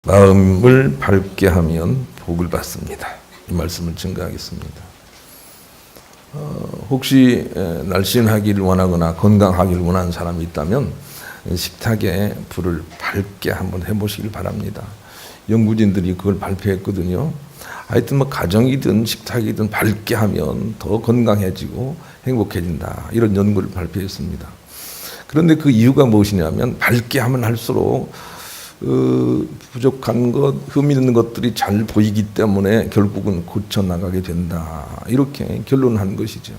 마음을 밝게 하면 복을 받습니다. 이 말씀을 증거하겠습니다. 혹시 날씬하기를 원하거나 건강하기를 원하는 사람이 있다면 식탁에 불을 밝게 한번 해보시길 바랍니다. 연구진들이 그걸 발표했거든요. 하여튼 뭐 가정이든 식탁이든 밝게 하면 더 건강해지고 행복해진다, 이런 연구를 발표했습니다. 그런데 그 이유가 무엇이냐면 밝게 하면 할수록 부족한 것, 흠 있는 것들이 잘 보이기 때문에 결국은 고쳐나가게 된다, 이렇게 결론한 것이죠.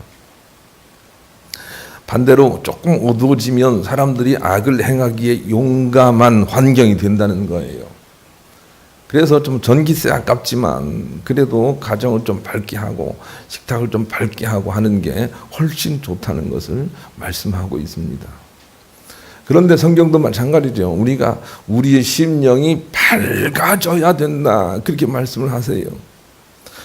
반대로 조금 어두워지면 사람들이 악을 행하기에 용감한 환경이 된다는 거예요. 그래서 좀 전기세 아깝지만 그래도 가정을 좀 밝게 하고 식탁을 좀 밝게 하고 하는 게 훨씬 좋다는 것을 말씀하고 있습니다. 그런데 성경도 마찬가지죠. 우리가 우리의 심령이 밝아져야 된다, 그렇게 말씀을 하세요.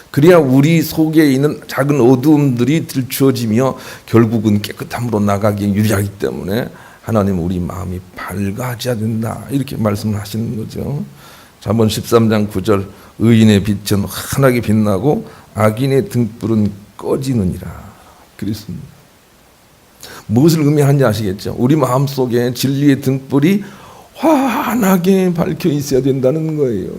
그래야 우리 속에 있는 작은 어두움들이 들추어지며 결국은 깨끗함으로 나가기에 유리하기 때문에 하나님은 우리 마음이 밝아져야 된다, 이렇게 말씀을 하시는 거죠. 잠언 13장 9절, 의인의 빛은 환하게 빛나고 악인의 등불은 꺼지느니라 그랬습니다. 무엇을 의미하는지 아시겠죠? 우리 마음속에 진리의 등불이 환하게 밝혀 있어야 된다는 거예요.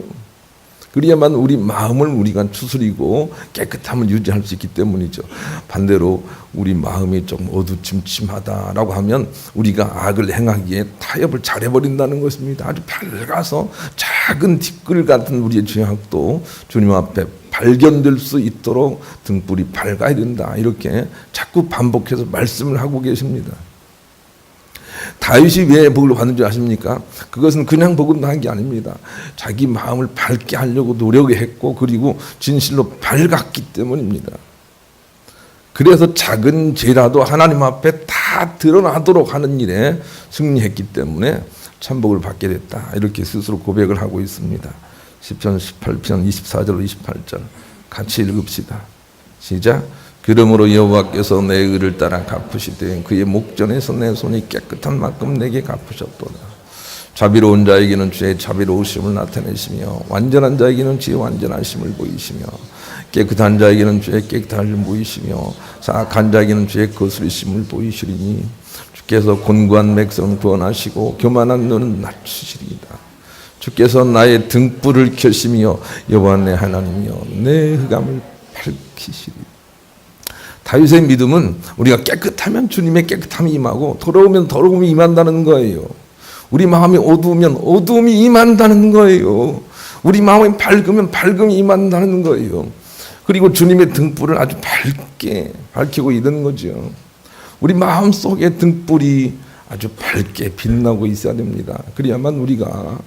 그래야만 우리 마음을 우리가 추스리고 깨끗함을 유지할 수 있기 때문이죠. 반대로 우리 마음이 좀 어두침침하다라고 하면 우리가 악을 행하기에 타협을 잘해버린다는 것입니다. 아주 밝아서 작은 티끌 같은 우리의 죄악도 주님 앞에 발견될 수 있도록 등불이 밝아야 된다, 이렇게 자꾸 반복해서 말씀을 하고 계십니다. 다윗이 왜 복을 받는 줄 아십니까? 그것은 그냥 복을 받은 게 아닙니다. 자기 마음을 밝게 하려고 노력했고 그리고 진실로 밝았기 때문입니다. 그래서 작은 죄라도 하나님 앞에 다 드러나도록 하는 일에 승리했기 때문에 참복을 받게 됐다, 이렇게 스스로 고백을 하고 있습니다. 시편 18편 24절 28절 같이 읽읍시다. 시작. 그러므로 여호와께서 내 의를 따라 갚으시되 그의 목전에서 내 손이 깨끗한 만큼 내게 갚으셨도다. 자비로운 자에게는 주의 자비로우심을 나타내시며 완전한 자에게는 주의 완전하심을 보이시며 깨끗한 자에게는 주의 깨끗함을 보이시며 사악한 자에게는 주의 거스리심을 보이시리니 주께서 곤고한 백성은 구원하시고 교만한 너는 낮추시리이다. 주께서 나의 등불을 켜시며 여호와 내 하나님이여 내 흑암을 밝히시리이다. 다윗의 믿음은 우리가 깨끗하면 주님의 깨끗함이 임하고 더러우면 더러움이 임한다는 거예요. 우리 마음이 어두우면 어두움이 임한다는 거예요. 우리 마음이 밝으면 밝음이 임한다는 거예요. 그리고 주님의 등불을 아주 밝게 밝히고 있는 거죠. 우리 마음 속에 등불이 아주 밝게 빛나고 있어야 됩니다. 그래야만 우리가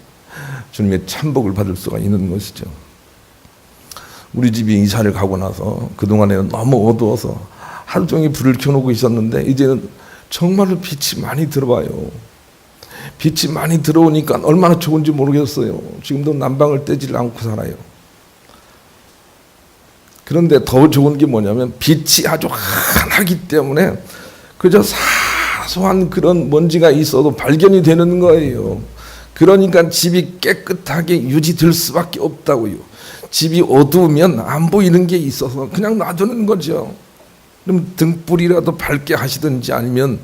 주님의 참복을 받을 수가 있는 것이죠. 우리 집이 이사를 가고 나서 그동안에는 너무 어두워서 하루 종일 불을 켜놓고 있었는데 이제는 정말로 빛이 많이 들어와요. 빛이 많이 들어오니까 얼마나 좋은지 모르겠어요. 지금도 난방을 떼질 않고 살아요. 그런데 더 좋은 게 뭐냐면 빛이 아주 환하기 때문에 그저 사소한 그런 먼지가 있어도 발견이 되는 거예요. 그러니까 집이 깨끗하게 유지될 수밖에 없다고요. 집이 어두우면 안 보이는 게 있어서 그냥 놔두는 거죠. 그럼 등불이라도 밝게 하시든지 아니면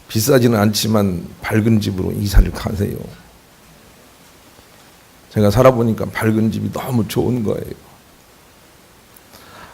비싸지는 않지만 밝은 집으로 이사를 가세요. 제가 살아보니까 밝은 집이 너무 좋은 거예요.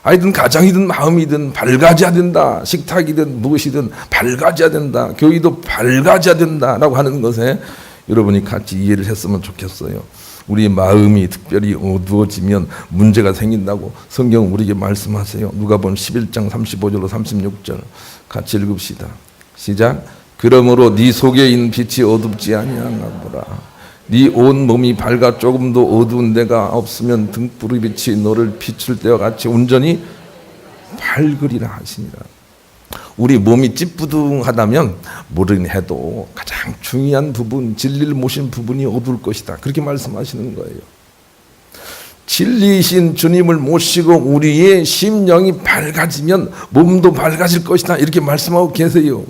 하여튼 가정이든 마음이든 밝아져야 된다. 식탁이든 무엇이든 밝아져야 된다. 교회도 밝아져야 된다라고 하는 것에 여러분이 같이 이해를 했으면 좋겠어요. 우리 마음이 특별히 어두워지면 문제가 생긴다고 성경은 우리에게 말씀하세요. 누가복음 11장 35절로 36절 같이 읽읍시다. 시작. 그러므로 네 속에 있는 빛이 어둡지 아니하나보라. 네 온 몸이 밝아 조금도 어두운 데가 없으면 등불의 빛이 너를 비출 때와 같이 온전히 밝으리라 하시니라. 우리 몸이 찌뿌둥하다면 모르긴 해도 가장 중요한 부분, 진리를 모신 부분이 어두울 것이다, 그렇게 말씀하시는 거예요. 진리이신 주님을 모시고 우리의 심령이 밝아지면 몸도 밝아질 것이다, 이렇게 말씀하고 계세요.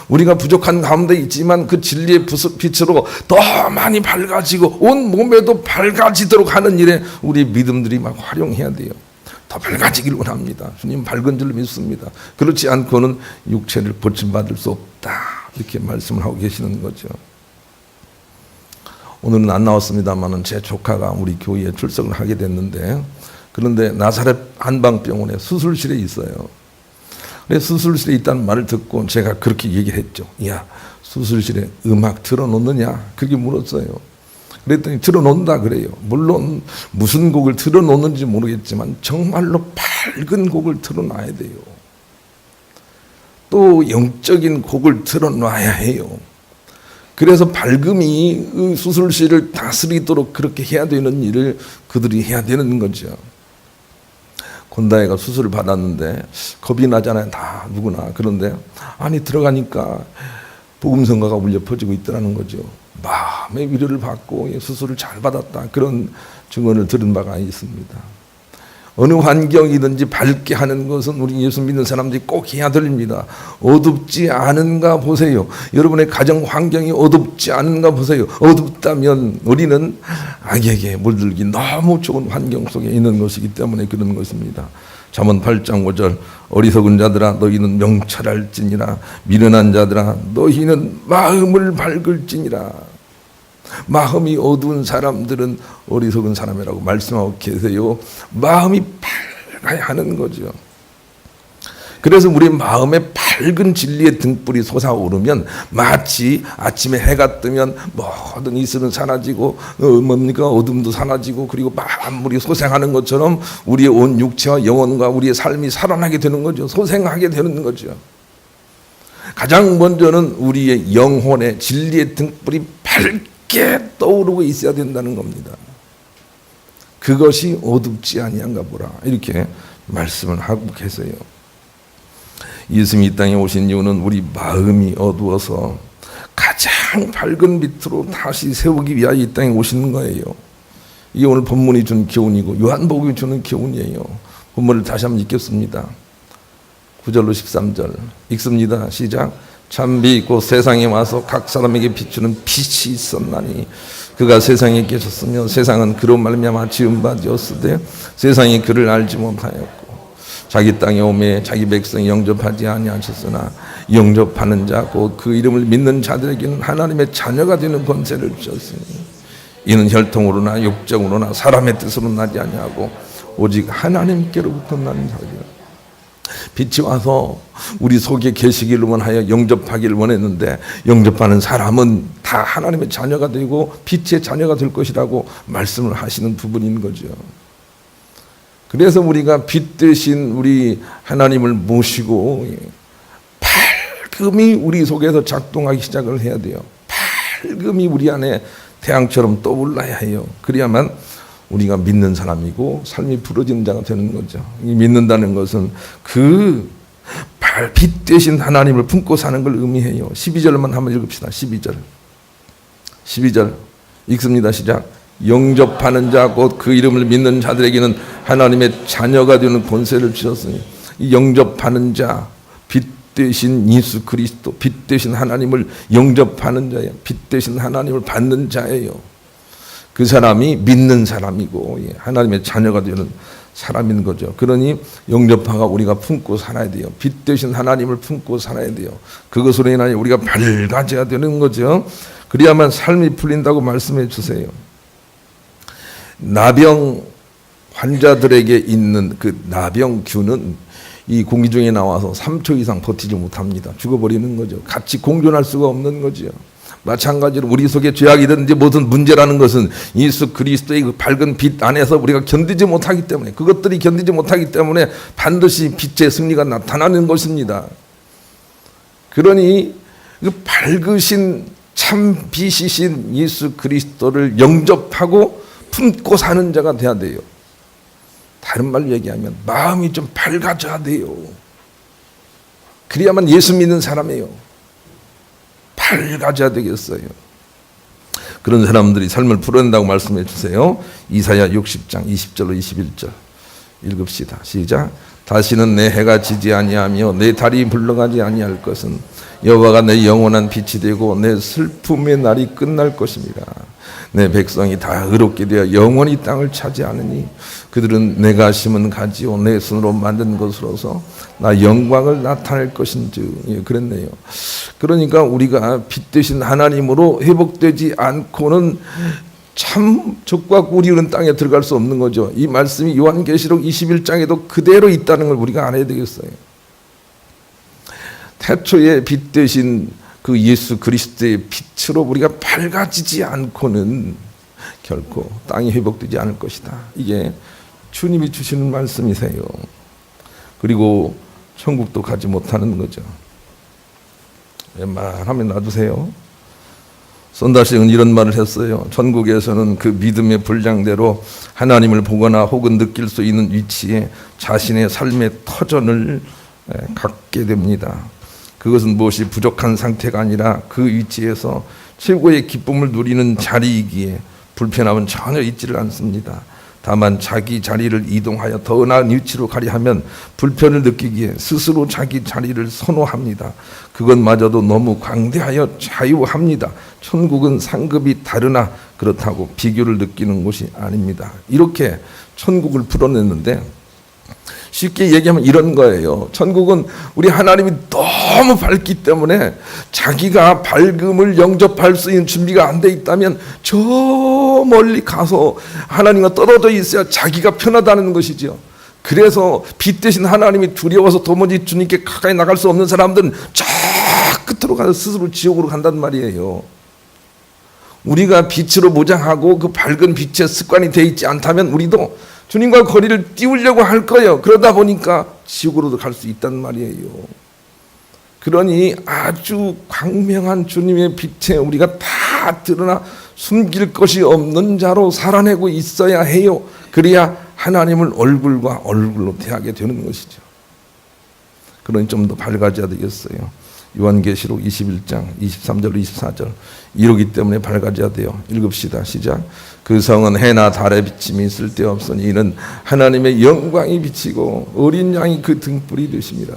우리가 부족한 가운데 있지만 그 진리의 빛으로 더 많이 밝아지고 온 몸에도 밝아지도록 하는 일에 우리 믿음들이 막 활용해야 돼요. 더 밝아지길 원합니다. 주님 밝은 줄 믿습니다. 그렇지 않고는 육체를 고침받을 수 없다. 이렇게 말씀을 하고 계시는 거죠. 오늘은 안 나왔습니다만 제 조카가 우리 교회에 출석을 하게 됐는데, 그런데 나사렛 한방병원에 수술실에 있어요. 수술실에 있다는 말을 듣고 제가 그렇게 얘기를 했죠. 야, 수술실에 음악 틀어놓느냐? 그렇게 물었어요. 그랬더니 틀어놓는다 그래요. 물론 무슨 곡을 틀어놓는지 모르겠지만 정말로 밝은 곡을 틀어놔야 돼요. 또 영적인 곡을 틀어놔야 해요. 그래서 밝음이 수술실을 다스리도록 그렇게 해야 되는 일을 그들이 해야 되는 거죠. 곤다이가 수술을 받았는데 겁이 나잖아요. 다 누구나. 그런데 안에 들어가니까 복음성가가 울려 퍼지고 있더라는 거죠. 마음의 위로를 받고 수술을 잘 받았다. 그런 증언을 들은 바가 있습니다. 어느 환경이든지 밝게 하는 것은 우리 예수 믿는 사람들이 꼭 해야 됩니다. 어둡지 않은가 보세요. 여러분의 가정 환경이 어둡지 않은가 보세요. 어둡다면 우리는 악에게 물들기 너무 좋은 환경 속에 있는 것이기 때문에 그런 것입니다. 잠언 8장 5절 어리석은 자들아 너희는 명철할지니라 미련한 자들아 너희는 마음을 밝을지니라. 마음이 어두운 사람들은 어리석은 사람이라고 말씀하고 계세요. 마음이 밝아야 하는 거죠. 그래서 우리 마음에 밝은 진리의 등불이 솟아오르면 마치 아침에 해가 뜨면 모든 이슬은 사라지고 어둠도 사라지고 그리고 만물이 소생하는 것처럼 우리의 온 육체와 영혼과 우리의 삶이 살아나게 되는 거죠. 소생하게 되는 거죠. 가장 먼저는 우리의 영혼의 진리의 등불이 밝게 떠오르고 있어야 된다는 겁니다. 그것이 어둡지 아니한가 보라. 이렇게 말씀을 하고 계세요. 예수님이 이 땅에 오신 이유는 우리 마음이 어두워서 가장 밝은 빛으로 다시 세우기 위하여 이 땅에 오시는 거예요. 이게 오늘 본문이 준 교훈이고 요한복음이 주는 교훈이에요. 본문을 다시 한번 읽겠습니다. 9절로 13절 읽습니다. 시작. 참비 곧 세상에 와서 각 사람에게 비추는 빛이 있었나니 그가 세상에 계셨으며 세상은 그로 말미암아 지은 바 되었으되 세상이 그를 알지 못하였고 자기 땅에 오매 자기 백성이 영접하지 아니하셨으나 영접하는 자 곧 그 이름을 믿는 자들에게는 하나님의 자녀가 되는 권세를 주셨으니 이는 혈통으로나 육정으로나 사람의 뜻으로 나지 아니하고 오직 하나님께로부터 나는 자기라. 빛이 와서 우리 속에 계시기를 원하여 영접하기를 원했는데 영접하는 사람은 다 하나님의 자녀가 되고 빛의 자녀가 될 것이라고 말씀을 하시는 부분인 거죠. 그래서 우리가 빛 대신 우리 하나님을 모시고 밝음이 우리 속에서 작동하기 시작을 해야 돼요. 밝음이 우리 안에 태양처럼 떠올라야 해요. 그래야만 우리가 믿는 사람이고 삶이 부러지는 자가 되는 거죠. 이 믿는다는 것은 그 빛 대신 하나님을 품고 사는 걸 의미해요. 12절만 한번 읽읍시다. 12절 읽습니다. 시작. 영접하는 자 곧 그 이름을 믿는 자들에게는 하나님의 자녀가 되는 권세를 주셨으니 이 영접하는 자, 빛 대신 예수 그리스도, 빛 대신 하나님을 영접하는 자예요. 빛 대신 하나님을 받는 자예요. 그 사람이 믿는 사람이고 하나님의 자녀가 되는 사람인 거죠. 그러니 영접하가 우리가 품고 살아야 돼요. 빛 대신 하나님을 품고 살아야 돼요. 그것으로 인하여 우리가 밝아져야 되는 거죠. 그래야만 삶이 풀린다고 말씀해 주세요. 나병 환자들에게 있는 그 나병균은 이 공기 중에 나와서 3초 이상 버티지 못합니다. 죽어버리는 거죠. 같이 공존할 수가 없는 거죠. 마찬가지로 우리 속에 죄악이든지 무슨 문제라는 것은 예수 그리스도의 그 밝은 빛 안에서 우리가 견디지 못하기 때문에 그것들이 견디지 못하기 때문에 반드시 빛의 승리가 나타나는 것입니다. 그러니 그 밝으신 참 빛이신 예수 그리스도를 영접하고 품고 사는 자가 돼야 돼요. 다른 말로 얘기하면 마음이 좀 밝아져야 돼요. 그래야만 예수 믿는 사람이에요. 밝아져야 되겠어요. 그런 사람들이 삶을 풀어낸다고 말씀해 주세요. 이사야 60장 20절로 21절 읽읍시다. 시작. 다시는 내 해가 지지 아니하며 내 달이 물러가지 아니할 것은 여호와가 내 영원한 빛이 되고 내 슬픔의 날이 끝날 것입니다. 내 백성이 다 의롭게 되어 영원히 땅을 차지하느니 그들은 내가 심은 가지요 내 손으로 만든 것으로서 나 영광을 나타낼 것인즉. 예, 그랬네요. 그러니까 우리가 빛 되신 하나님으로 회복되지 않고는 참 적과 꿀이 흐르는 땅에 들어갈 수 없는 거죠. 이 말씀이 요한계시록 21장에도 그대로 있다는 걸 우리가 알아야 되겠어요. 태초에 빛 되신 그 예수 그리스도의 빛으로 우리가 밝아지지 않고는 결코 땅이 회복되지 않을 것이다. 이게 주님이 주시는 말씀이세요. 그리고 천국도 가지 못하는 거죠. 웬만하면 놔두세요. 손다시는 이런 말을 했어요. 천국에서는 그 믿음의 분량대로 하나님을 보거나 혹은 느낄 수 있는 위치에 자신의 삶의 터전을 갖게 됩니다. 그것은 무엇이 부족한 상태가 아니라 그 위치에서 최고의 기쁨을 누리는 자리이기에 불편함은 전혀 있지를 않습니다. 다만 자기 자리를 이동하여 더 나은 위치로 가려 하면 불편을 느끼기에 스스로 자기 자리를 선호합니다. 그것마저도 너무 광대하여 자유합니다. 천국은 상급이 다르나 그렇다고 비교를 느끼는 곳이 아닙니다. 이렇게 천국을 풀어냈는데 쉽게 얘기하면 이런 거예요. 천국은 우리 하나님이 너무 밝기 때문에 자기가 밝음을 영접할 수 있는 준비가 안 돼 있다면 저 멀리 가서 하나님과 떨어져 있어야 자기가 편하다는 것이죠. 그래서 빛 대신 하나님이 두려워서 도무지 주님께 가까이 나갈 수 없는 사람들은 저 끝으로 가서 스스로 지옥으로 간단 말이에요. 우리가 빛으로 모장하고 그 밝은 빛의 습관이 돼 있지 않다면 우리도 주님과 거리를 띄우려고 할 거예요. 그러다 보니까 지옥으로도 갈 수 있단 말이에요. 그러니 아주 광명한 주님의 빛에 우리가 다 드러나 숨길 것이 없는 자로 살아내고 있어야 해요. 그래야 하나님을 얼굴과 얼굴로 대하게 되는 것이죠. 그러니 좀 더 밝아져야 되겠어요. 요한계시록 21장 23절 24절 이러기 때문에 밝아져야 돼요. 읽읍시다. 시작. 그 성은 해나 달의 비침이 쓸데없으니 이는 하나님의 영광이 비치고 어린 양이 그 등불이 되심이라.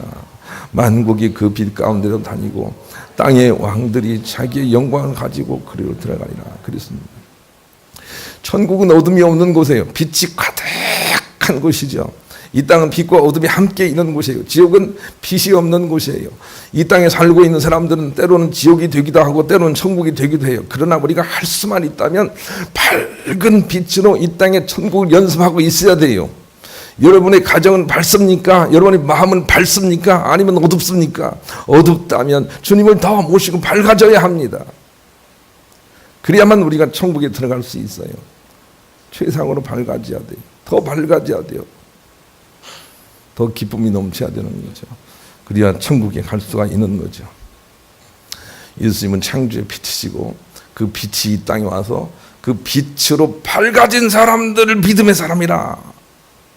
만국이 그 빛 가운데로 다니고 땅의 왕들이 자기의 영광을 가지고 그리로 들어가리라. 그랬습니다. 천국은 어둠이 없는 곳이에요. 빛이 가득한 곳이죠. 이 땅은 빛과 어둠이 함께 있는 곳이에요. 지옥은 빛이 없는 곳이에요. 이 땅에 살고 있는 사람들은 때로는 지옥이 되기도 하고 때로는 천국이 되기도 해요. 그러나 우리가 할 수만 있다면 밝은 빛으로 이 땅에 천국을 연습하고 있어야 돼요. 여러분의 가정은 밝습니까? 여러분의 마음은 밝습니까? 아니면 어둡습니까? 어둡다면 주님을 더 모시고 밝아져야 합니다. 그래야만 우리가 천국에 들어갈 수 있어요. 최상으로 밝아져야 돼요. 더 밝아져야 돼요. 더 기쁨이 넘쳐야 되는 거죠. 그래야 천국에 갈 수가 있는 거죠. 예수님은 창조의 빛이시고 그 빛이 이 땅에 와서 그 빛으로 밝아진 사람들을 믿음의 사람이라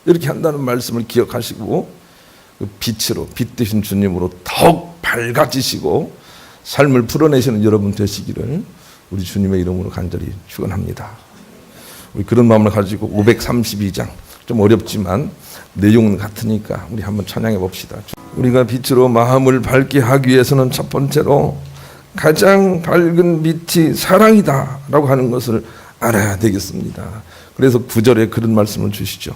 이렇게 한다는 말씀을 기억하시고 그 빛으로 빛 되신 주님으로 더욱 밝아지시고 삶을 풀어내시는 여러분 되시기를 우리 주님의 이름으로 간절히 축원합니다. 우리 그런 마음을 가지고 532장 좀 어렵지만 내용은 같으니까 우리 한번 찬양해 봅시다. 우리가 빛으로 마음을 밝게 하기 위해서는 첫 번째로 가장 밝은 빛이 사랑이다 라고 하는 것을 알아야 되겠습니다. 그래서 9절에 그런 말씀을 주시죠.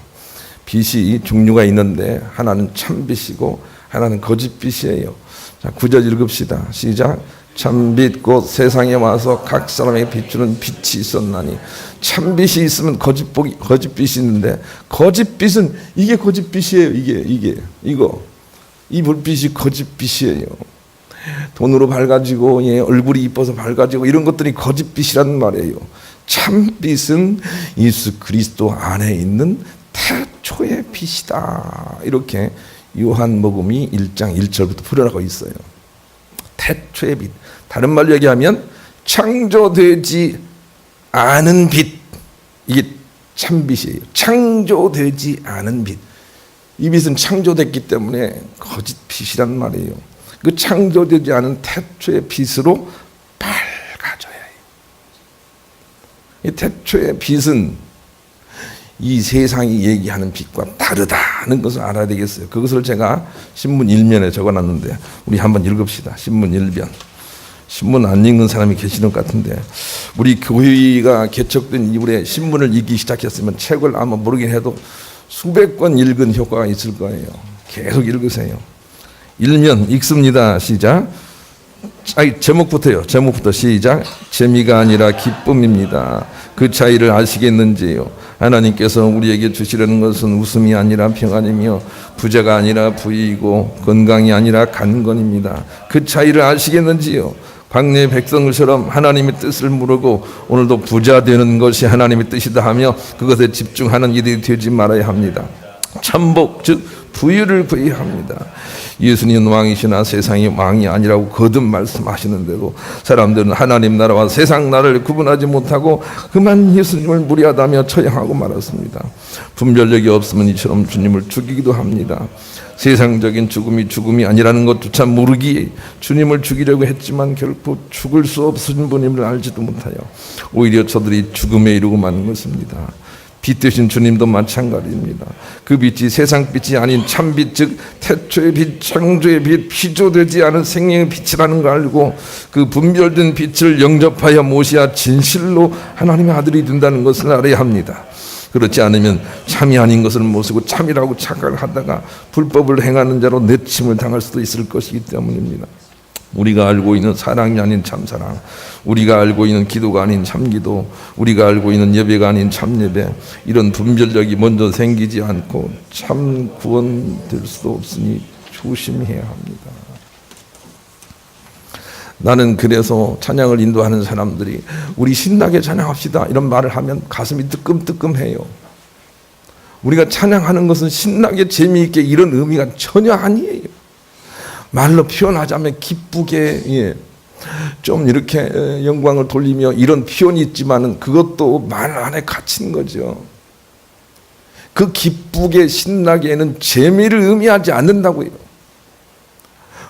빛이 종류가 있는데 하나는 참빛이고 하나는 거짓빛이에요. 자, 9절 읽읍시다. 시작. 참빛 곧 세상에 와서 각 사람에게 비추는 빛이 있었나니 참빛이 있으면 거짓빛이 있는데 거짓빛은 이게 거짓빛이에요. 이 불빛이 거짓빛이에요. 돈으로 밝아지고 얼굴이 이뻐서 밝아지고 이런 것들이 거짓빛이라는 말이에요. 참빛은 예수 그리스도 안에 있는 태초의 빛이다. 이렇게 요한복음이 1장 1절부터 풀어나가고 있어요. 태초의 빛. 다른 말로 얘기하면 창조되지 않은 빛. 이게 참빛이에요. 창조되지 않은 빛. 이 빛은 창조됐기 때문에 거짓빛이란 말이에요. 그 창조되지 않은 태초의 빛으로 밝아져야 해요. 이 태초의 빛은 이 세상이 얘기하는 빛과 다르다는 것을 알아야 되겠어요. 그것을 제가 신문 1면에 적어놨는데 우리 한번 읽읍시다. 신문 1면. 신문 안 읽는 사람이 계시는 것 같은데 우리 교회가 개척된 이후에 신문을 읽기 시작했으면 책을 아마 모르긴 해도 수백 권 읽은 효과가 있을 거예요. 계속 읽으세요. 1면 읽습니다. 시작. 제목부터요. 제목부터 시작. 재미가 아니라 기쁨입니다. 그 차이를 아시겠는지요? 하나님께서 우리에게 주시려는 것은 웃음이 아니라 평안이며 부자가 아니라 부이고 건강이 아니라 간건입니다. 그 차이를 아시겠는지요? 광야의 백성들처럼 하나님의 뜻을 모르고 오늘도 부자 되는 것이 하나님의 뜻이다 하며 그것에 집중하는 일이 되지 말아야 합니다. 천복 즉 부유를 구해야 합니다. 예수님은 왕이시나 세상이 왕이 아니라고 거듭 말씀하시는데도 사람들은 하나님 나라와 세상 나라를 구분하지 못하고 그만 예수님을 무리하다며 처형하고 말았습니다. 분별력이 없으면 이처럼 주님을 죽이기도 합니다. 세상적인 죽음이 아니라는 것조차 모르기에 주님을 죽이려고 했지만 결코 죽을 수 없으신 분임을 알지도 못하여 오히려 저들이 죽음에 이르고 마는 것입니다. 빛 되신 주님도 마찬가지입니다. 그 빛이 세상 빛이 아닌 참빛 즉 태초의 빛, 창조의 빛, 피조되지 않은 생명의 빛이라는 걸 알고 그 분별된 빛을 영접하여 모시아 진실로 하나님의 아들이 된다는 것을 알아야 합니다. 그렇지 않으면 참이 아닌 것을 모시고 참이라고 착각하다가 불법을 행하는 자로 내침을 당할 수도 있을 것이기 때문입니다. 우리가 알고 있는 사랑이 아닌 참사랑, 우리가 알고 있는 기도가 아닌 참기도, 우리가 알고 있는 예배가 아닌 참예배, 이런 분별력이 먼저 생기지 않고 참 구원될 수도 없으니 조심해야 합니다. 나는 그래서 찬양을 인도하는 사람들이 우리 신나게 찬양합시다 이런 말을 하면 가슴이 뜨끔뜨끔해요. 우리가 찬양하는 것은 신나게 재미있게 이런 의미가 전혀 아니에요. 말로 표현하자면 기쁘게 좀 이렇게 영광을 돌리며 이런 표현이 있지만은 그것도 말 안에 갇힌 거죠. 그 기쁘게 신나게는 재미를 의미하지 않는다고요.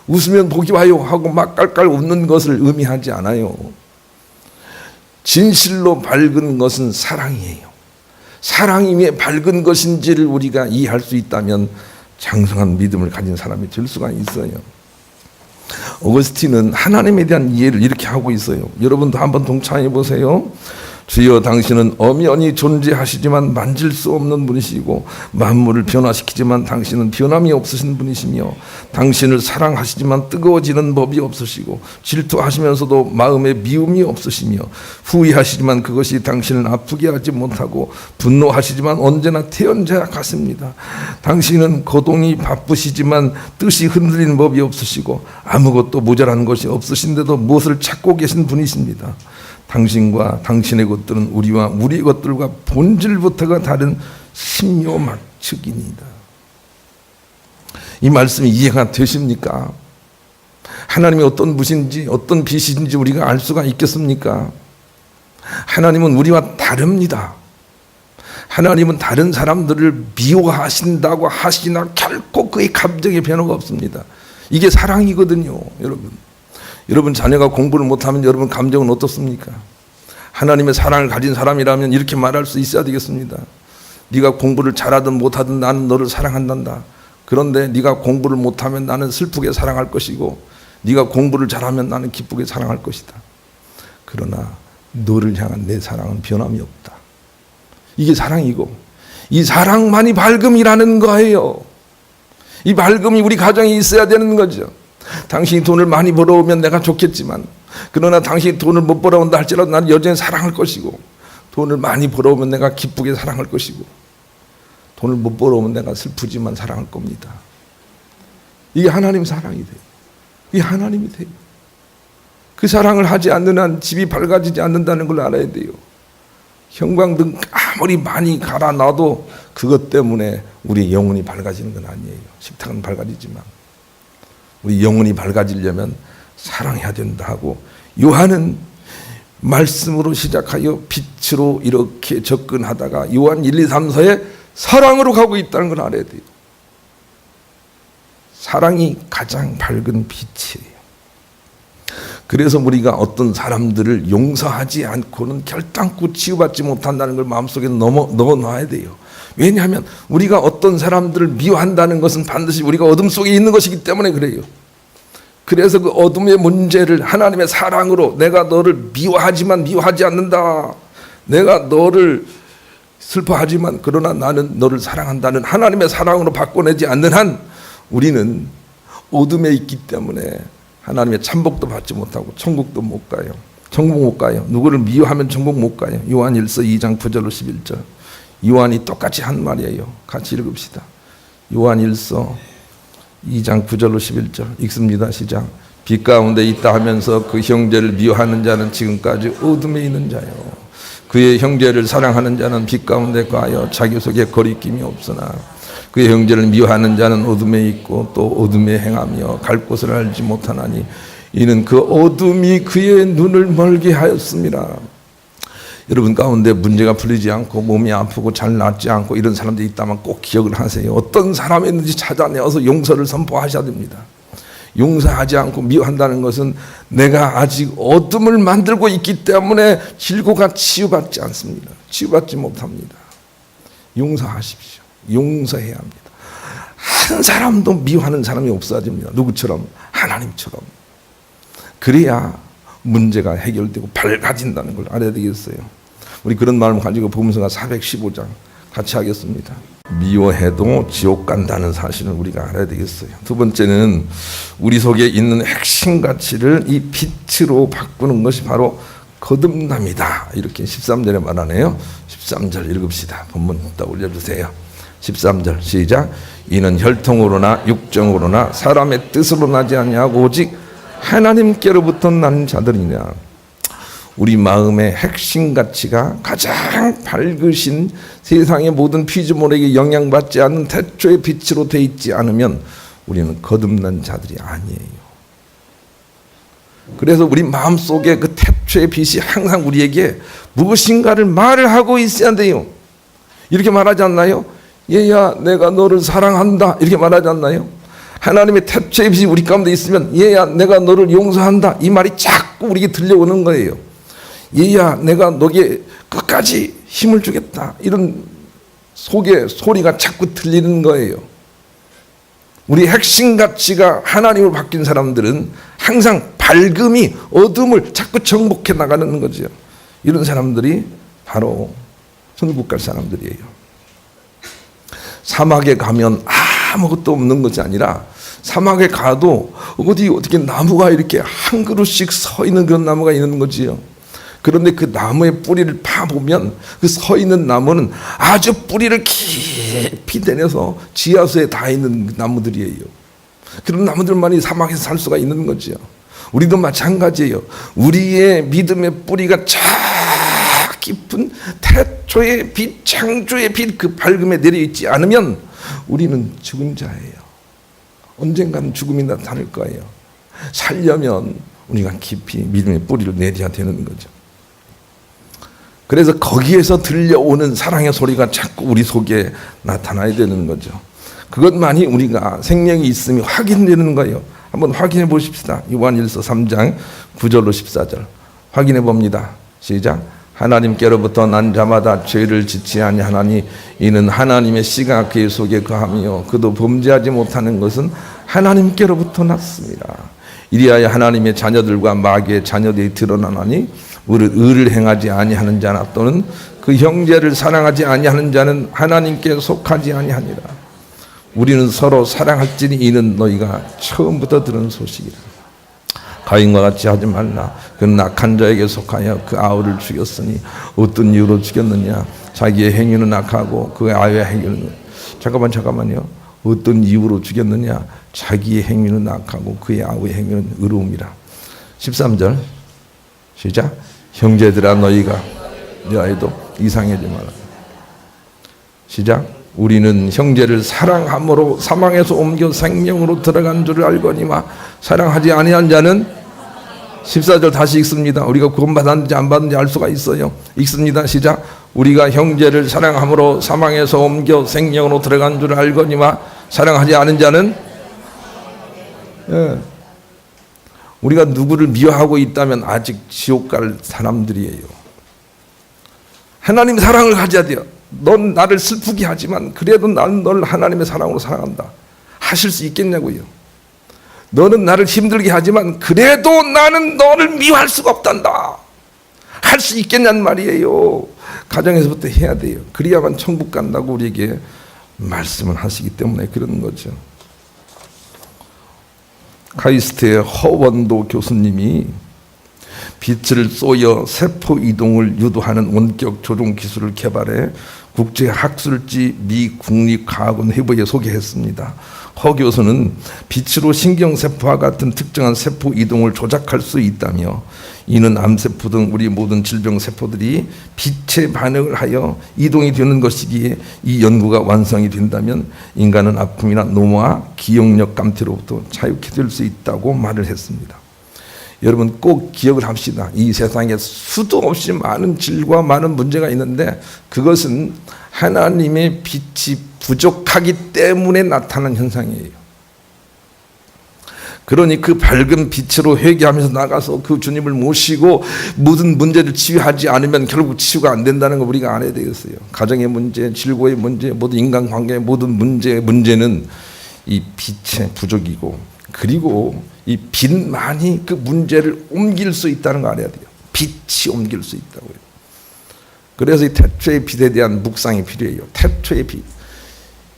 웃으면 복이 와요 하고 막 깔깔 웃는 것을 의미하지 않아요. 진실로 밝은 것은 사랑이에요. 사랑이 왜 밝은 것인지를 우리가 이해할 수 있다면 장성한 믿음을 가진 사람이 될 수가 있어요. 어거스틴은 하나님에 대한 이해를 이렇게 하고 있어요. 여러분도 한번 동참해 보세요. 주여 당신은 엄연히 존재하시지만 만질 수 없는 분이시고 만물을 변화시키지만 당신은 변함이 없으신 분이시며 당신을 사랑하시지만 뜨거워지는 법이 없으시고 질투하시면서도 마음에 미움이 없으시며 후회하시지만 그것이 당신을 아프게 하지 못하고 분노하시지만 언제나 태연자 같습니다. 당신은 거동이 바쁘시지만 뜻이 흔들리는 법이 없으시고 아무것도 모자란 것이 없으신데도 무엇을 찾고 계신 분이십니다. 당신과 당신의 것들은 우리와 우리의 것들과 본질부터가 다른 신묘막측이니이다. 이 말씀이 이해가 되십니까? 하나님이 어떤 분인지 어떤 빛인지 우리가 알 수가 있겠습니까? 하나님은 우리와 다릅니다. 하나님은 다른 사람들을 미워하신다고 하시나 결코 그의 감정의 변화가 없습니다. 이게 사랑이거든요, 여러분. 여러분 자녀가 공부를 못하면 여러분 감정은 어떻습니까? 하나님의 사랑을 가진 사람이라면 이렇게 말할 수 있어야 되겠습니다. 네가 공부를 잘하든 못하든 나는 너를 사랑한단다. 그런데 네가 공부를 못하면 나는 슬프게 사랑할 것이고 네가 공부를 잘하면 나는 기쁘게 사랑할 것이다. 그러나 너를 향한 내 사랑은 변함이 없다. 이게 사랑이고 이 사랑만이 밝음이라는 거예요. 이 밝음이 우리 가정에 있어야 되는 거죠. 당신이 돈을 많이 벌어오면 내가 좋겠지만 그러나 당신이 돈을 못 벌어온다 할지라도 나는 여전히 사랑할 것이고 돈을 많이 벌어오면 내가 기쁘게 사랑할 것이고 돈을 못 벌어오면 내가 슬프지만 사랑할 겁니다. 이게 하나님 사랑이 돼요. 이게 하나님이 돼요. 그 사랑을 하지 않는 한 집이 밝아지지 않는다는 걸 알아야 돼요. 형광등 아무리 많이 갈아놔도 그것 때문에 우리 영혼이 밝아지는 건 아니에요. 식탁은 밝아지지만 우리 영혼이 밝아지려면 사랑해야 된다 하고 요한은 말씀으로 시작하여 빛으로 이렇게 접근하다가 요한 1, 2, 3서에 사랑으로 가고 있다는 걸 알아야 돼요. 사랑이 가장 밝은 빛이에요. 그래서 우리가 어떤 사람들을 용서하지 않고는 결단코 치유받지 못한다는 걸 마음속에 넣어놔야 돼요. 왜냐하면 우리가 어떤 사람들을 미워한다는 것은 반드시 우리가 어둠 속에 있는 것이기 때문에 그래요. 그래서 그 어둠의 문제를 하나님의 사랑으로, 내가 너를 미워하지만 미워하지 않는다, 내가 너를 슬퍼하지만 그러나 나는 너를 사랑한다는 하나님의 사랑으로 바꿔내지 않는 한 우리는 어둠에 있기 때문에 하나님의 참복도 받지 못하고 천국도 못 가요. 천국 못 가요. 누구를 미워하면 천국 못 가요. 요한일서 2장 9절로 11절. 요한이 똑같이 한 말이에요. 같이 읽읍시다. 요한일서 2장 9절로 11절 읽습니다. 시작. 빛 가운데 있다 하면서 그 형제를 미워하는 자는 지금까지 어둠에 있는 자요. 그의 형제를 사랑하는 자는 빛 가운데 거하여 자기 속에 거리낌이 없으나 그의 형제를 미워하는 자는 어둠에 있고 또 어둠에 행하며 갈 곳을 알지 못하나니 이는 그 어둠이 그의 눈을 멀게 하였습니다. 여러분 가운데 문제가 풀리지 않고 몸이 아프고 잘 낫지 않고 이런 사람들이 있다면 꼭 기억을 하세요. 어떤 사람이든지 찾아내어서 용서를 선포하셔야 됩니다. 용서하지 않고 미워한다는 것은 내가 아직 어둠을 만들고 있기 때문에 질고가 치유받지 않습니다. 치유받지 못합니다. 용서하십시오. 용서해야 합니다. 한 사람도 미워하는 사람이 없어집니다. 누구처럼? 하나님처럼. 그래야 문제가 해결되고 밝아진다는 걸 알아야 되겠어요. 우리 그런 마음을 가지고 복음서가 415장 같이 하겠습니다. 미워해도 지옥 간다는 사실을 우리가 알아야 되겠어요. 두 번째는 우리 속에 있는 핵심 가치를 이 빛으로 바꾸는 것이 바로 거듭남이다. 이렇게 13절에 말하네요. 13절 읽읍시다. 본문 딱 올려주세요. 13절 시작. 이는 혈통으로나 육정으로나 사람의 뜻으로 나지 아니하고 오직 하나님께로부터 난 자들이냐. 우리 마음의 핵심 가치가 가장 밝으신 세상의 모든 피조물에게 영향받지 않는 태초의 빛으로 되어 있지 않으면 우리는 거듭난 자들이 아니에요. 그래서 우리 마음속에 그 태초의 빛이 항상 우리에게 무엇인가를 말을 하고 있어야 돼요. 이렇게 말하지 않나요? 얘야 내가 너를 사랑한다 이렇게 말하지 않나요? 하나님의 태초의 빛이 우리 가운데 있으면 얘야 내가 너를 용서한다 이 말이 자꾸 우리에게 들려오는 거예요. 얘야 내가 너에게 끝까지 힘을 주겠다 이런 속에 소리가 자꾸 들리는 거예요. 우리 핵심 가치가 하나님으로 바뀐 사람들은 항상 밝음이 어둠을 자꾸 정복해 나가는 거죠. 이런 사람들이 바로 천국 갈 사람들이에요. 사막에 가면 아무것도 없는 것이 아니라 사막에 가도 어떻게 나무가 이렇게 한 그루씩 서 있는 그런 나무가 있는 거지요. 그런데 그 나무의 뿌리를 파보면 그 서 있는 나무는 아주 뿌리를 깊이 내려서 지하수에 닿아 있는 나무들이에요. 그런 나무들만이 사막에서 살 수가 있는 거지요. 우리도 마찬가지예요. 우리의 믿음의 뿌리가 쫙 깊은 태초의 빛, 창조의 빛, 그 밝음에 내려있지 않으면 우리는 죽은 자예요. 언젠가는 죽음이 나타날 거예요. 살려면 우리가 깊이 믿음의 뿌리를 내려야 되는 거죠. 그래서 거기에서 들려오는 사랑의 소리가 자꾸 우리 속에 나타나야 되는 거죠. 그것만이 우리가 생명이 있음이 확인되는 거예요. 한번 확인해 보십시다. 요한일서 3장 9절로 14절 확인해 봅니다. 시작. 하나님께로부터 난 자마다 죄를 짓지 아니하나니 이는 하나님의 씨가 그의 속에 거하며 그도 범죄하지 못하는 것은 하나님께로부터 났습니다. 이리하여 하나님의 자녀들과 마귀의 자녀들이 드러나나니 의를 행하지 아니하는 자나 또는 그 형제를 사랑하지 아니하는 자는 하나님께 속하지 아니하니라. 우리는 서로 사랑할지니 이는 너희가 처음부터 들은 소식이라. 가인과 같이 하지 말라. 그는 악한 자에게 속하여 그 아우를 죽였으니 어떤 이유로 죽였느냐. 자기의 행위는 악하고 그 아우의 행위는 잠깐만요. 어떤 이유로 죽였느냐. 자기의 행위는 악하고 그의 아우의 행위는 의로움이라. 13절 시작. 형제들아 너희가 너희도 이상하지 마라. 시작. 우리는 형제를 사랑함으로 사망에서 옮겨 생명으로 들어간 줄을 알거니와 사랑하지 아니한 자는 14절 다시 읽습니다. 우리가 구원받았는지 안 받는지 알 수가 있어요. 읽습니다. 시작. 우리가 형제를 사랑함으로 사망에서 옮겨 생명으로 들어간 줄을 알거니와 사랑하지 않은 자는 우리가 누구를 미워하고 있다면 아직 지옥 갈 사람들이에요. 하나님의 사랑을 가져야 돼요. 넌 나를 슬프게 하지만 그래도 나는 널 하나님의 사랑으로 사랑한다. 하실 수 있겠냐고요. 너는 나를 힘들게 하지만 그래도 나는 너를 미워할 수가 없단다. 할 수 있겠냐는 말이에요. 가정에서부터 해야 돼요. 그래야만 천국 간다고 우리에게 말씀을 하시기 때문에 그런 거죠. 카이스트의 허원도 교수님이 빛을 쏘여 세포 이동을 유도하는 원격 조종 기술을 개발해 국제학술지 미 국립과학원 회부에 소개했습니다. 허 교수는 빛으로 신경세포와 같은 특정한 세포 이동을 조작할 수 있다며, 이는 암세포 등 우리 모든 질병세포들이 빛에 반응을 하여 이동이 되는 것이기에 이 연구가 완성이 된다면 인간은 아픔이나 노화와 기억력 감퇴로부터 자유케 될 수 있다고 말을 했습니다. 여러분 꼭 기억을 합시다. 이 세상에 수도 없이 많은 질과 많은 문제가 있는데 그것은 하나님의 빛이 부족하기 때문에 나타난 현상이에요. 그러니 그 밝은 빛으로 회개하면서 나가서 그 주님을 모시고 모든 문제를 치유하지 않으면 결국 치유가 안 된다는 거 우리가 알아야 되겠어요. 가정의 문제, 질고의 문제, 모든 인간관계의 모든 문제는 이 빛의 부족이고, 그리고 이 빛만이 그 문제를 옮길 수 있다는 거 알아야 돼요. 빛이 옮길 수 있다고요. 그래서 이 태초의 빛에 대한 묵상이 필요해요. 태초의 빛.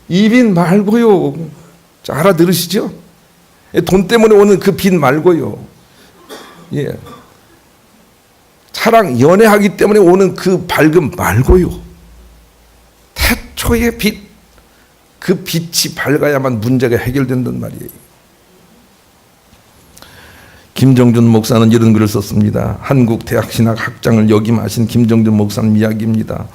이 빛 말고요. 자, 알아들으시죠? 돈 때문에 오는 그 빛 말고요. 예. 사랑, 연애하기 때문에 오는 그 밝음 말고요. 태초의 빛. 그 빛이 밝아야만 문제가 해결된단 말이에요. 김정준 목사는 이런 글을 썼습니다. 한국 대학신학 학장을 역임하신 김정준 목사님 이야기입니다.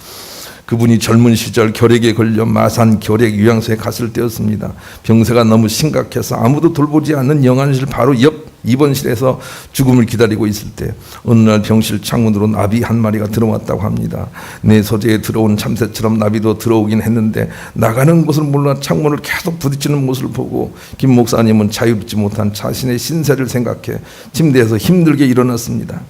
그분이 젊은 시절 결핵에 걸려 마산 결핵 요양소에 갔을 때였습니다. 병세가 너무 심각해서 아무도 돌보지 않는 영안실 바로 옆 입원실에서 죽음을 기다리고 있을 때 어느 날 병실 창문으로 나비 한 마리가 들어왔다고 합니다. 내 소재에 들어온 참새처럼 나비도 들어오긴 했는데 나가는 곳을 몰라 창문을 계속 부딪히는 모습을 보고 김 목사님은 자유롭지 못한 자신의 신세를 생각해 침대에서 힘들게 일어났습니다.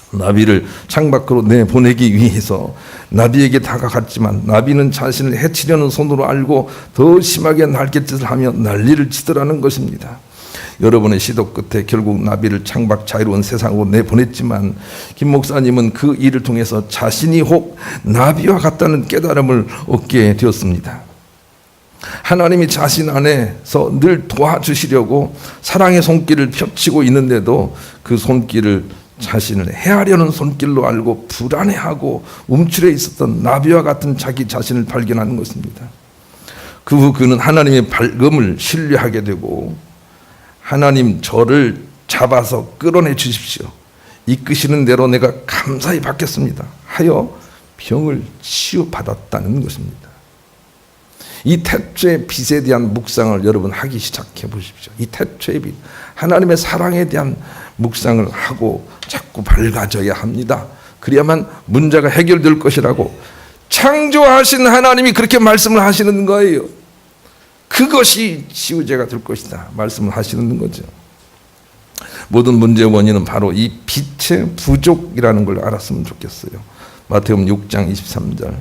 나비를 창밖으로 내보내기 위해서 나비에게 다가갔지만 나비는 자신을 해치려는 손으로 알고 더 심하게 날갯짓을 하며 난리를 치더라는 것입니다. 여러분의 시도 끝에 결국 나비를 창밖 자유로운 세상으로 내보냈지만 김 목사님은 그 일을 통해서 자신이 혹 나비와 같다는 깨달음을 얻게 되었습니다. 하나님이 자신 안에서 늘 도와주시려고 사랑의 손길을 펼치고 있는데도 그 손길을 자신을 해하려는 손길로 알고 불안해하고 움츠려 있었던 나비와 같은 자기 자신을 발견하는 것입니다. 그 후 그는 하나님의 밝음을 신뢰하게 되고, 하나님 저를 잡아서 끌어내 주십시오. 이끄시는 대로 내가 감사히 받겠습니다 하여 병을 치유받았다는 것입니다. 이 태초의 빛에 대한 묵상을 여러분 하기 시작해 보십시오. 이 태초의 빛, 하나님의 사랑에 대한 묵상을 하고 자꾸 밝아져야 합니다. 그래야만 문제가 해결될 것이라고 창조하신 하나님이 그렇게 말씀을 하시는 거예요. 그것이 치유제가 될 것이다 말씀을 하시는 거죠. 모든 문제의 원인은 바로 이 빛의 부족이라는 걸 알았으면 좋겠어요. 마태복음 6장 23절,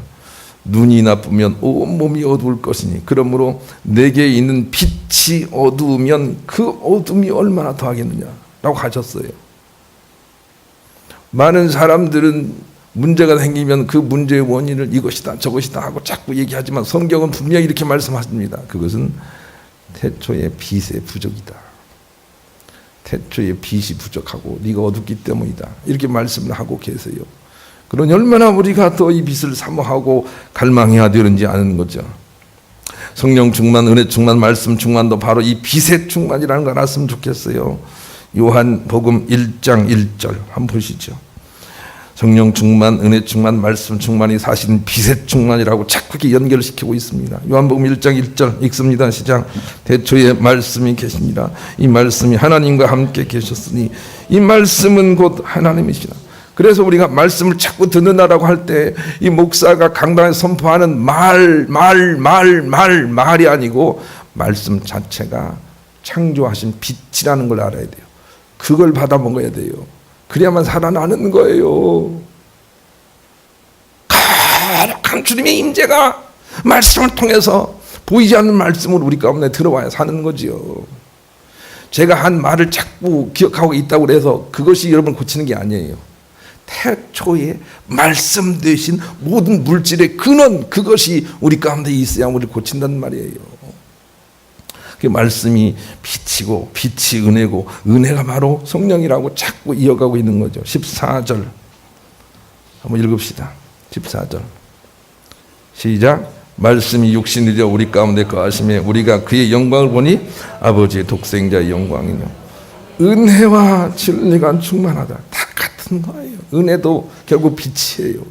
눈이 나쁘면 온 몸이 어두울 것이니 그러므로 내게 있는 빛이 어두우면 그 어둠이 얼마나 더하겠느냐 라고 하셨어요. 많은 사람들은 문제가 생기면 그 문제의 원인을 이것이다 저것이다 하고 자꾸 얘기하지만 성경은 분명히 이렇게 말씀하십니다. 그것은 태초의 빛의 부족이다. 태초의 빛이 부족하고 네가 어둡기 때문이다. 이렇게 말씀을 하고 계세요. 그러니 얼마나 우리가 더 이 빛을 사모하고 갈망해야 되는지 아는 거죠. 성령 충만, 은혜 충만, 말씀 충만도 바로 이 빛의 충만이라는 걸 알았으면 좋겠어요. 요한복음 1장 1절 한번 보시죠. 성령 충만, 은혜 충만, 말씀 충만이 사실은 빛의 충만이라고 자꾸 이렇게 연결시키고 있습니다. 요한복음 1장 1절 읽습니다. 시작. 태초에 말씀이 계십니다. 이 말씀이 하나님과 함께 계셨으니 이 말씀은 곧 하나님이시라. 그래서 우리가 말씀을 자꾸 듣는다라고 할 때 이 목사가 강단에 선포하는 말이 아니고 말씀 자체가 창조하신 빛이라는 걸 알아야 돼요. 그걸 받아 먹어야 돼요. 그래야만 살아나는 거예요. 거룩한 주님의 임재가 말씀을 통해서 보이지 않는 말씀으로 우리 가운데 들어와야 사는 거지요. 제가 한 말을 자꾸 기억하고 있다고 해서 그것이 여러분 고치는 게 아니에요. 태초에 말씀 되신 모든 물질의 근원, 그것이 우리 가운데 있어야 우리를 고친다는 말이에요. 그 말씀이 빛이고 빛이 은혜고 은혜가 바로 성령이라고 자꾸 이어가고 있는 거죠. 14절 한번 읽읍시다. 14절 시작. 말씀이 육신이 되어 우리 가운데 거하심에 우리가 그의 영광을 보니 아버지의 독생자의 영광이며 은혜와 진리가 충만하다. 다 같은 거예요. 은혜도 결국 빛이에요.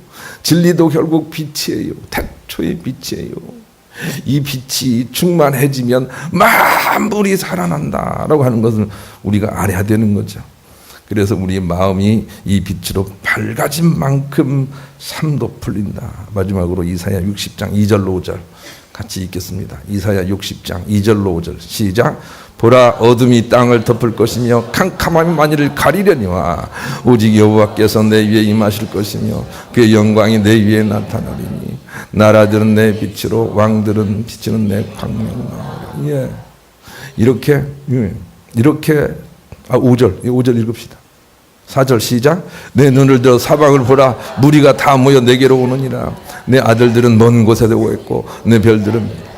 진리도 결국 빛이에요. 태초의 빛이에요. 이 빛이 충만해지면 만물이 살아난다라고 하는 것을 우리가 알아야 되는 거죠. 그래서 우리의 마음이 이 빛으로 밝아진 만큼 삶도 풀린다. 마지막으로 이사야 60장 2절로 5절 같이 읽겠습니다. 이사야 60장 2절로 5절 시작. 보라, 어둠이 땅을 덮을 것이며 캄캄함이 만일을 가리려니와 오직 여호와께서 내 위에 임하실 것이며 그의 영광이 내 위에 나타나리니 나라들은 내 빛으로 왕들은 비치는 내 광명으로. 예. 이렇게 5절 읽읍시다. 4절 시작. 내 눈을 들어 사방을 보라, 무리가 다 모여 내게로 오느니라. 내 아들들은 먼 곳에 오고 있고 내 별들은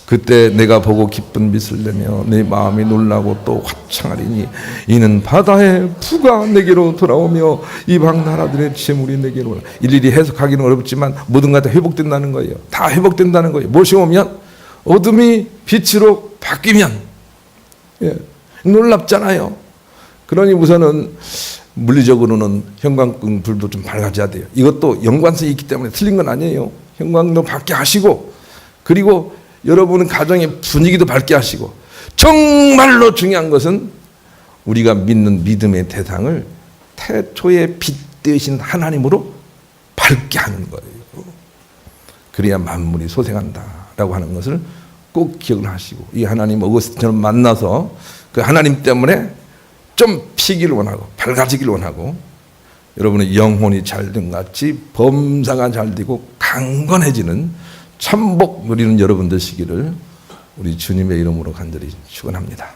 그때 내가 보고 기쁜 빛을 내며 내 마음이 놀라고 또 화창하리니 이는 바다의 부가 내게로 돌아오며 이방 나라들의 재물이 내게로 오라. 일일이 해석하기는 어렵지만 모든 것 다 회복된다는 거예요. 다 회복된다는 거예요. 무엇이 오면? 어둠이 빛으로 바뀌면. 예. 놀랍잖아요. 그러니 우선은 물리적으로는 형광등 불도 좀 밝아져야 돼요. 이것도 연관성이 있기 때문에 틀린 건 아니에요. 형광등 밝게 하시고, 그리고 여러분은 가정의 분위기도 밝게 하시고, 정말로 중요한 것은 우리가 믿는 믿음의 대상을 태초의 빛 되신 하나님으로 밝게 하는 거예요. 그래야 만물이 소생한다라고 하는 것을 꼭 기억을 하시고, 이 하나님 어거스틴처럼 만나서 그 하나님 때문에 좀 피기를 원하고 밝아지기를 원하고, 여러분의 영혼이 잘된 같이 범사가 잘 되고 강건해지는 천복 누리는 여러분 되시기를 우리 주님의 이름으로 간절히 축원합니다.